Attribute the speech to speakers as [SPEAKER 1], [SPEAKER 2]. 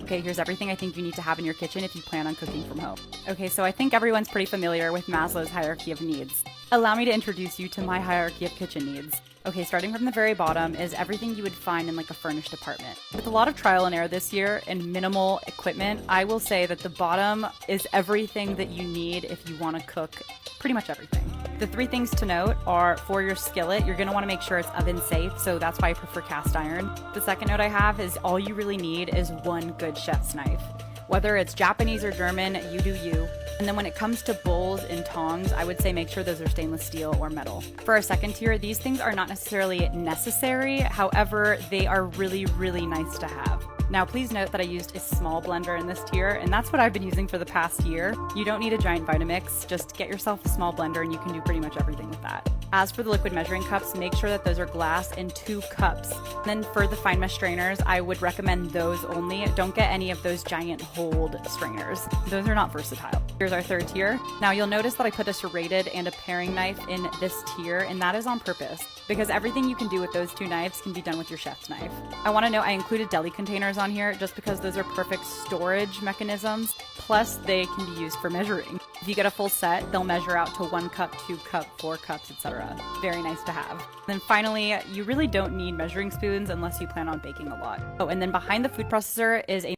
[SPEAKER 1] Okay, here's everything I think you need to have in your kitchen if you plan on cooking from home. Okay, so I think everyone's pretty familiar with Maslow's hierarchy of needs. Allow me to introduce you to my hierarchy of kitchen needs. Okay, starting from the very bottom is everything you would find in like a furnished apartment. With a lot of trial and error this year and minimal equipment, I will say that the bottom is everything that you need if you want to cook pretty much everything. The three things to note are, for your skillet, you're going to want to make sure it's oven safe, so that's why I prefer cast iron. The second note I have is all you really need is one good chef's knife. Whether it's Japanese or German, you do you. And then when it comes to bowls and tongs, I would say make sure those are stainless steel or metal. For our second tier, these things are not necessarily necessary. However, they are really, really nice to have. Now, please note that I used a small blender in this tier, and that's what I've been using for the past year. You don't need a giant Vitamix, just get yourself a small blender and you can do pretty much everything with that. As for the liquid measuring cups, make sure that those are glass and 2 cups. And then for the fine mesh strainers, I would recommend those only. Don't get any of those giant hold strainers. Those are not versatile. Here's our third tier. Now you'll notice that I put a serrated and a paring knife in this tier, and that is on purpose because everything you can do with those 2 knives can be done with your chef's knife. I want to note I included deli containers on here just because those are perfect storage mechanisms, plus they can be used for measuring. If you get a full set, they'll measure out to 1 cup, 2 cup, 4 cups, etc. Very nice to have. Then finally, you really don't need measuring spoons unless you plan on baking a lot. Oh, and then behind the food processor is a